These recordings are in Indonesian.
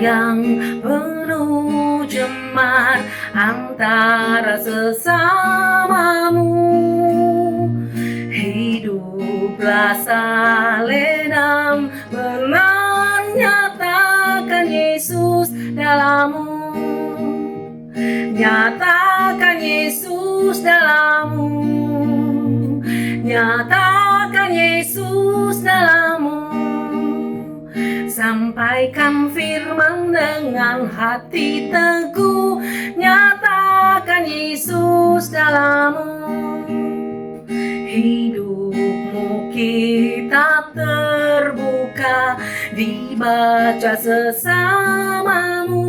yang penuh cemar antara sesamamu. Hiduplah salenam benar nyatakan Yesus dalammu. Nyatakan Yesus dalammu. Nyatakan Yesus dalammu. Sampaikan firman dengan hati teguh. Nyatakan Yesus dalammu. Hidupmu kitab terbuka, dibaca sesamamu.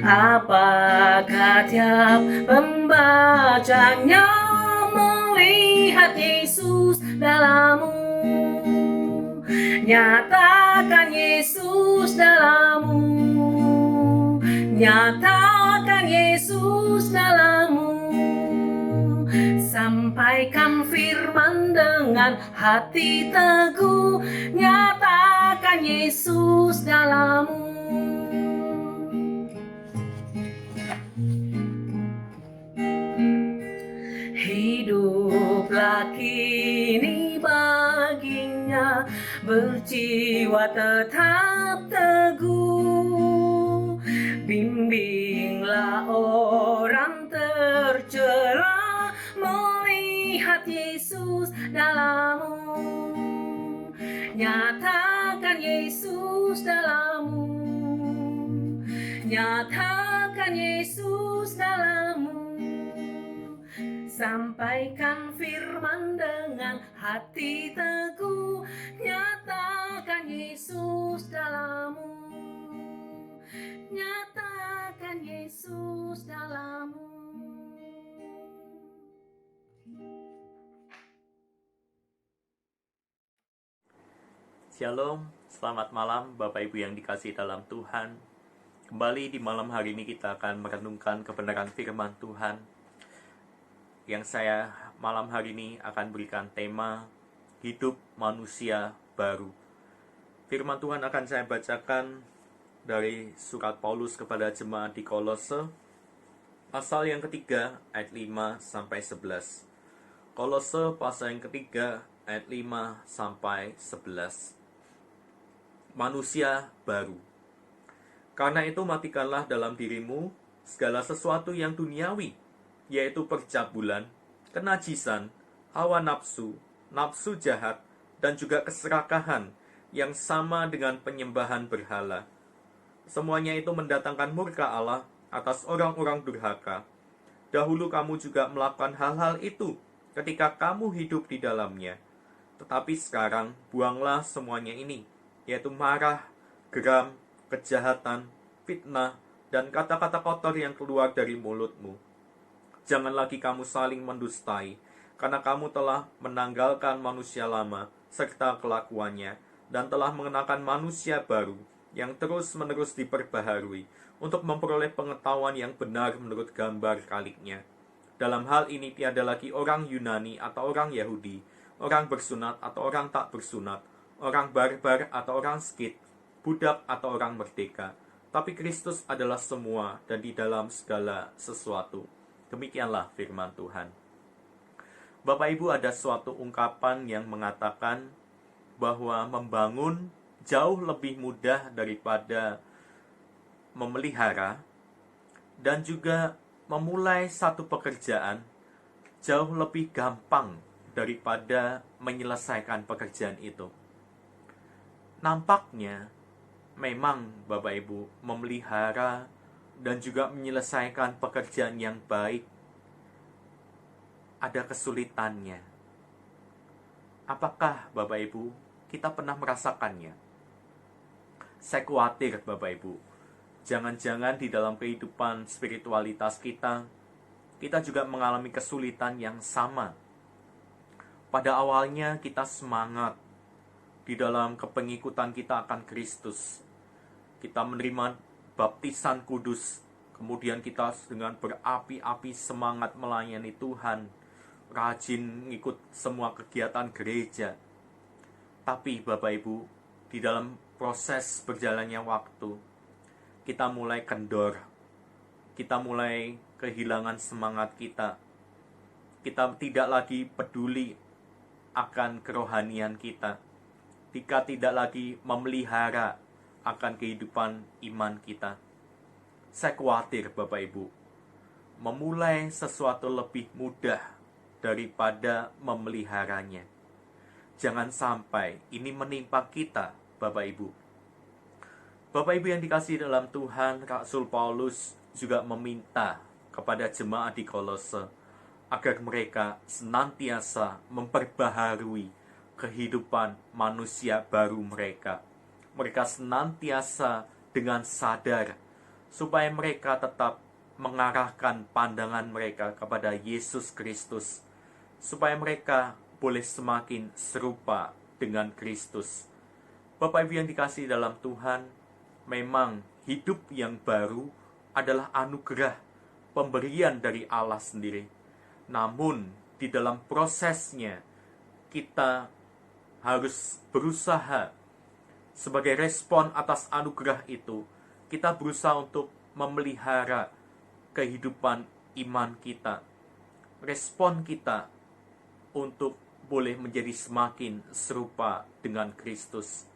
Apakah tiap pembacanya melihat Yesus dalammu? Nyatakan Yesus dalammu. Nyatakan Yesus dalammu. Sampaikan firman dengan hati teguh. Nyatakan Yesus dalammu. Hiduplah kini baginya, berjiwa tetap teguh. Bimbinglah orang tercela melihat Yesus dalammu. Nyatakan Yesus dalammu. Nyatakan Yesus dalammu. Sampaikan firman dengan hati teguh. Nyatakan Yesus dalammu. Nyatakan Yesus dalammu. Shalom, selamat malam Bapak Ibu yang dikasihi dalam Tuhan. Kembali di malam hari ini kita akan merenungkan kebenaran firman Tuhan. Yang saya malam hari ini akan berikan tema hidup manusia baru. Firman Tuhan akan saya bacakan dari surat Paulus kepada jemaat di Kolose, pasal yang ketiga ayat 5-11. Kolose pasal yang ketiga ayat 5-11. Manusia baru. Karena itu matikanlah dalam dirimu segala sesuatu yang duniawi, yaitu percabulan, kenajisan, hawa nafsu, nafsu jahat, dan juga keserakahan yang sama dengan penyembahan berhala. Semuanya itu mendatangkan murka Allah atas orang-orang durhaka. Dahulu kamu juga melakukan hal-hal itu ketika kamu hidup di dalamnya. Tetapi sekarang buanglah semuanya ini, yaitu marah, geram, kejahatan, fitnah, dan kata-kata kotor yang keluar dari mulutmu. Jangan lagi kamu saling mendustai, karena kamu telah menanggalkan manusia lama serta kelakuannya, dan telah mengenakan manusia baru yang terus-menerus diperbaharui untuk memperoleh pengetahuan yang benar menurut gambar kaliknya. Dalam hal ini tiada lagi orang Yunani atau orang Yahudi, orang bersunat atau orang tak bersunat, orang barbar atau orang Skit, budak atau orang merdeka. Tapi Kristus adalah semua dan di dalam segala sesuatu. Demikianlah firman Tuhan. Bapak Ibu, ada suatu ungkapan yang mengatakan bahwa membangun jauh lebih mudah daripada memelihara, dan juga memulai satu pekerjaan jauh lebih gampang daripada menyelesaikan pekerjaan itu. Nampaknya memang Bapak Ibu memelihara dan juga menyelesaikan pekerjaan yang baik ada kesulitannya. Apakah Bapak Ibu kita pernah merasakannya? Saya khawatir Bapak Ibu, jangan-jangan di dalam kehidupan spiritualitas kita juga mengalami kesulitan yang sama. Pada awalnya kita semangat di dalam kepengikutan kita akan Kristus. Kita menerima baptisan kudus, kemudian kita dengan berapi-api semangat melayani Tuhan, rajin ikut semua kegiatan gereja. Tapi Bapak Ibu, di dalam proses berjalannya waktu, kita mulai kendor, kita mulai kehilangan semangat kita tidak lagi peduli akan kerohanian kita, kita tidak lagi memelihara akan kehidupan iman kita. Saya khawatir Bapak Ibu, memulai sesuatu lebih mudah daripada memeliharanya. Jangan sampai ini menimpa kita, Bapak Ibu. Bapak Ibu yang dikasihi dalam Tuhan, Rasul Paulus juga meminta kepada jemaat di Kolose agar mereka senantiasa memperbaharui kehidupan manusia baru mereka. Mereka senantiasa dengan sadar supaya mereka tetap mengarahkan pandangan mereka kepada Yesus Kristus, supaya mereka boleh semakin serupa dengan Kristus. Bapak Ibu yang dikasihi dalam Tuhan, memang hidup yang baru adalah anugerah, pemberian dari Allah sendiri. Namun, di dalam prosesnya, kita harus berusaha sebagai respon atas anugerah itu. Kita berusaha untuk memelihara kehidupan iman kita. Respon kita untuk boleh menjadi semakin serupa dengan Kristus.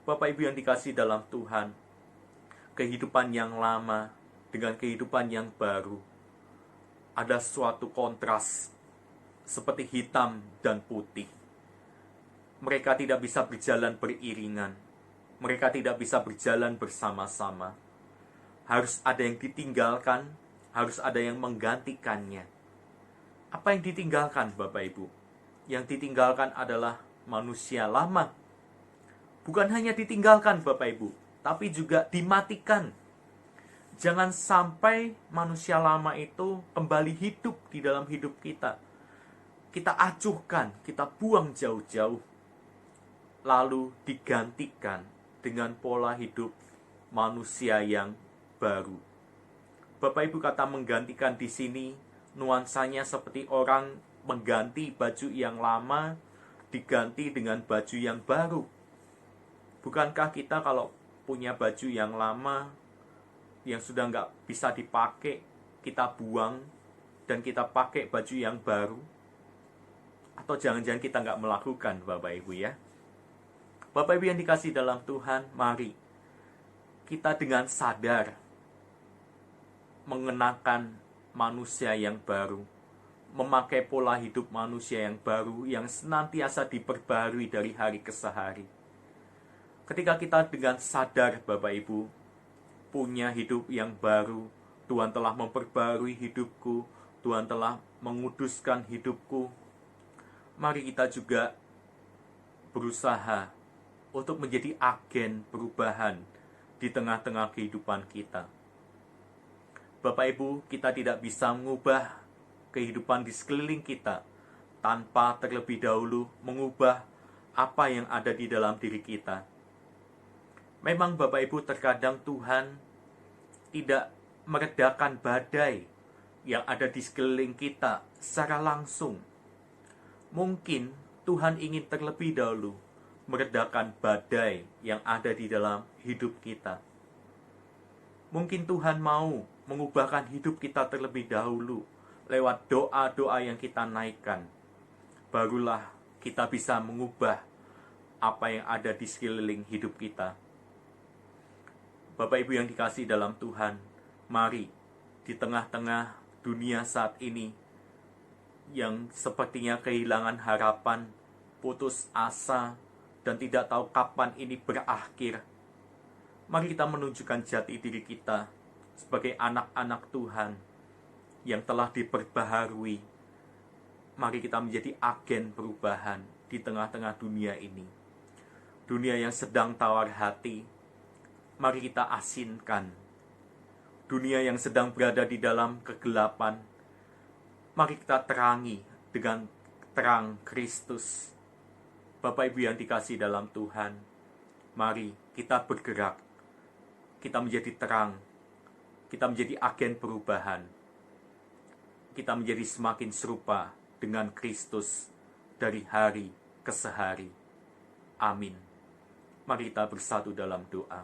Bapak Ibu yang dikasihi dalam Tuhan, kehidupan yang lama dengan kehidupan yang baru ada suatu kontras seperti hitam dan putih. Mereka tidak bisa berjalan beriringan. Mereka tidak bisa berjalan bersama-sama. Harus ada yang ditinggalkan, harus ada yang menggantikannya. Apa yang ditinggalkan, Bapak Ibu? Yang ditinggalkan adalah manusia lama. Bukan hanya ditinggalkan, Bapak Ibu, tapi juga dimatikan. Jangan sampai manusia lama itu kembali hidup di dalam hidup kita. Kita acuhkan, kita buang jauh-jauh, lalu digantikan dengan pola hidup manusia yang baru. Bapak Ibu, kata menggantikan di sini nuansanya seperti orang mengganti baju yang lama diganti dengan baju yang baru. Bukankah kita kalau punya baju yang lama yang sudah nggak bisa dipakai, kita buang dan kita pakai baju yang baru? Atau jangan-jangan kita nggak melakukan, Bapak Ibu ya? Bapak Ibu yang dikasihi dalam Tuhan, mari kita dengan sadar mengenakan manusia yang baru, memakai pola hidup manusia yang baru yang senantiasa diperbarui dari hari ke hari. Ketika kita dengan sadar, Bapak Ibu, punya hidup yang baru, Tuhan telah memperbarui hidupku, Tuhan telah menguduskan hidupku, mari kita juga berusaha untuk menjadi agen perubahan di tengah-tengah kehidupan kita. Bapak Ibu, kita tidak bisa mengubah kehidupan di sekeliling kita tanpa terlebih dahulu mengubah apa yang ada di dalam diri kita. Memang Bapak Ibu, terkadang Tuhan tidak meredakan badai yang ada di sekeliling kita secara langsung. Mungkin Tuhan ingin terlebih dahulu meredakan badai yang ada di dalam hidup kita. Mungkin Tuhan mau mengubahkan hidup kita terlebih dahulu lewat doa-doa yang kita naikkan. Barulah kita bisa mengubah apa yang ada di sekeliling hidup kita. Bapak Ibu yang dikasihi dalam Tuhan, mari di tengah-tengah dunia saat ini yang sepertinya kehilangan harapan, putus asa, dan tidak tahu kapan ini berakhir, mari kita menunjukkan jati diri kita sebagai anak-anak Tuhan yang telah diperbaharui. Mari kita menjadi agen perubahan di tengah-tengah dunia ini. Dunia yang sedang tawar hati, mari kita asinkan. Dunia yang sedang berada di dalam kegelapan, mari kita terangi dengan terang Kristus. Bapak Ibu yang dikasihi dalam Tuhan, mari kita bergerak. Kita menjadi terang. Kita menjadi agen perubahan. Kita menjadi semakin serupa dengan Kristus dari hari ke hari. Amin. Mari kita bersatu dalam doa.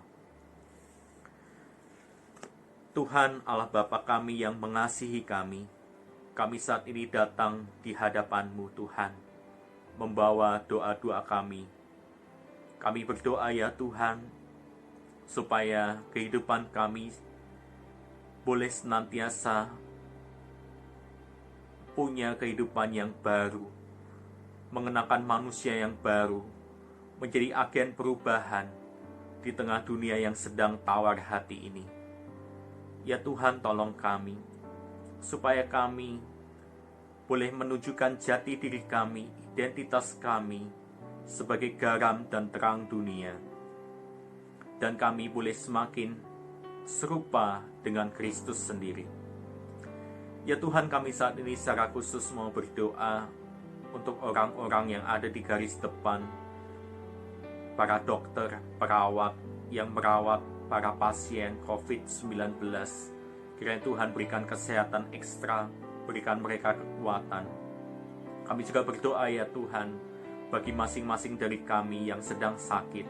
Tuhan Allah Bapa kami yang mengasihi kami saat ini datang di hadapan-Mu Tuhan, membawa doa-doa kami. Kami berdoa ya Tuhan, supaya kehidupan kami boleh senantiasa punya kehidupan yang baru, mengenakan manusia yang baru, menjadi agen perubahan di tengah dunia yang sedang tawar hati ini. Ya Tuhan, tolong kami, supaya kami boleh menunjukkan jati diri kami, identitas kami sebagai garam dan terang dunia. Dan kami boleh semakin serupa dengan Kristus sendiri. Ya Tuhan, kami saat ini secara khusus mau berdoa untuk orang-orang yang ada di garis depan, para dokter, perawat yang merawat para pasien COVID-19. Kiranya Tuhan berikan kesehatan ekstra, berikan mereka kekuatan. Kami juga berdoa ya Tuhan, bagi masing-masing dari kami yang sedang sakit,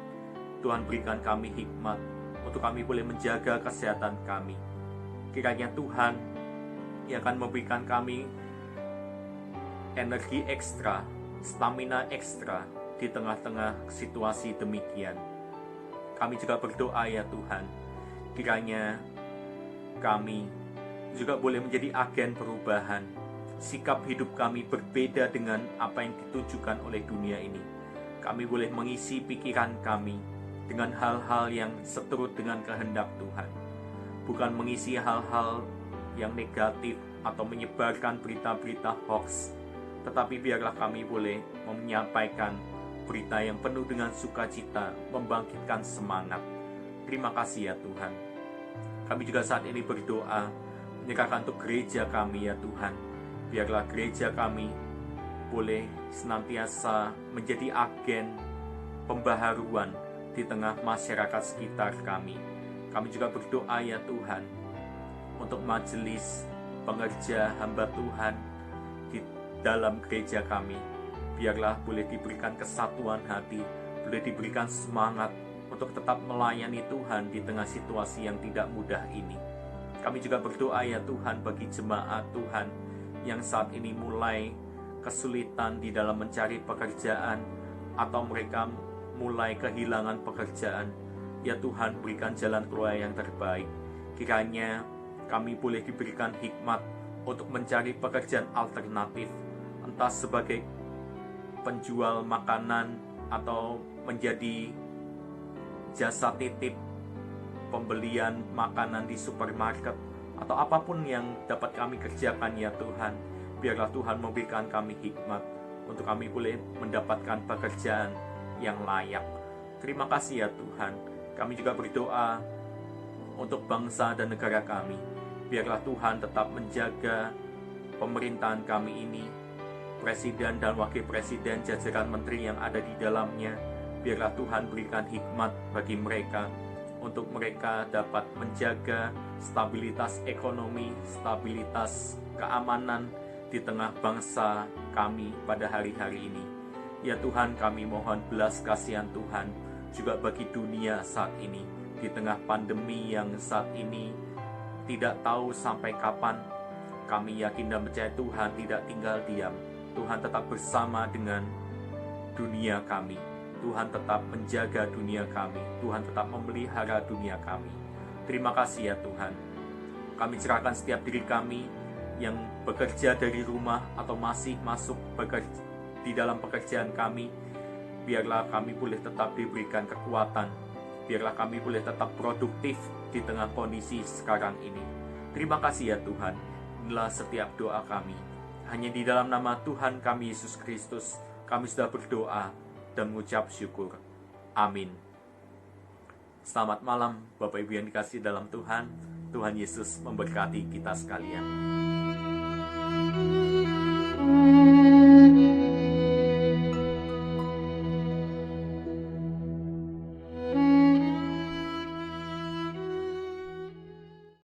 Tuhan berikan kami hikmat untuk kami boleh menjaga kesehatan kami. Kiranya Tuhan yang akan memberikan kami energi ekstra, stamina ekstra di tengah-tengah situasi demikian. Kami juga berdoa ya Tuhan, kiranya kami juga boleh menjadi agen perubahan. Sikap hidup kami berbeda dengan apa yang ditujukan oleh dunia ini. Kami boleh mengisi pikiran kami dengan hal-hal yang seturut dengan kehendak Tuhan. Bukan mengisi hal-hal yang negatif atau menyebarkan berita-berita hoax, tetapi biarlah kami boleh menyampaikan berita yang penuh dengan sukacita, membangkitkan semangat. Terima kasih ya Tuhan. Kami juga saat ini berdoa, menyerahkan untuk gereja kami ya Tuhan. Biarlah gereja kami boleh senantiasa menjadi agen pembaharuan di tengah masyarakat sekitar kami. Kami juga berdoa ya Tuhan, untuk majelis pengerja hamba Tuhan di dalam gereja kami. Biarlah boleh diberikan kesatuan hati, boleh diberikan semangat untuk tetap melayani Tuhan di tengah situasi yang tidak mudah ini. Kami juga berdoa ya Tuhan bagi jemaat Tuhan yang saat ini mulai kesulitan di dalam mencari pekerjaan atau mereka mulai kehilangan pekerjaan. Ya Tuhan, berikan jalan keluar yang terbaik. Kiranya kami boleh diberikan hikmat untuk mencari pekerjaan alternatif, entah sebagai penjual makanan atau menjadi jasa titip pembelian makanan di supermarket, atau apapun yang dapat kami kerjakan ya Tuhan. Biarlah Tuhan memberikan kami hikmat untuk kami boleh mendapatkan pekerjaan yang layak. Terima kasih ya Tuhan. Kami juga berdoa untuk bangsa dan negara kami. Biarlah Tuhan tetap menjaga pemerintahan kami ini, presiden dan wakil presiden, jajaran menteri yang ada di dalamnya. Biarlah Tuhan berikan hikmat bagi mereka, untuk mereka dapat menjaga stabilitas ekonomi, stabilitas keamanan di tengah bangsa kami pada hari-hari ini. Ya Tuhan, kami mohon belas kasihan Tuhan juga bagi dunia saat ini, di tengah pandemi yang saat ini tidak tahu sampai kapan. Kami yakin dan percaya Tuhan tidak tinggal diam. Tuhan tetap bersama dengan dunia kami. Tuhan tetap menjaga dunia kami. Tuhan tetap memelihara dunia kami. Terima kasih ya Tuhan. Kami serahkan setiap diri kami yang bekerja dari rumah atau masih masuk di dalam pekerjaan kami. Biarlah kami boleh tetap diberikan kekuatan. Biarlah kami boleh tetap produktif di tengah kondisi sekarang ini. Terima kasih ya Tuhan. Inilah setiap doa kami. Hanya di dalam nama Tuhan kami Yesus Kristus, kami sudah berdoa dan mengucap syukur. Amin. Selamat malam Bapak Ibu yang dikasihi dalam Tuhan. Tuhan Yesus memberkati kita sekalian.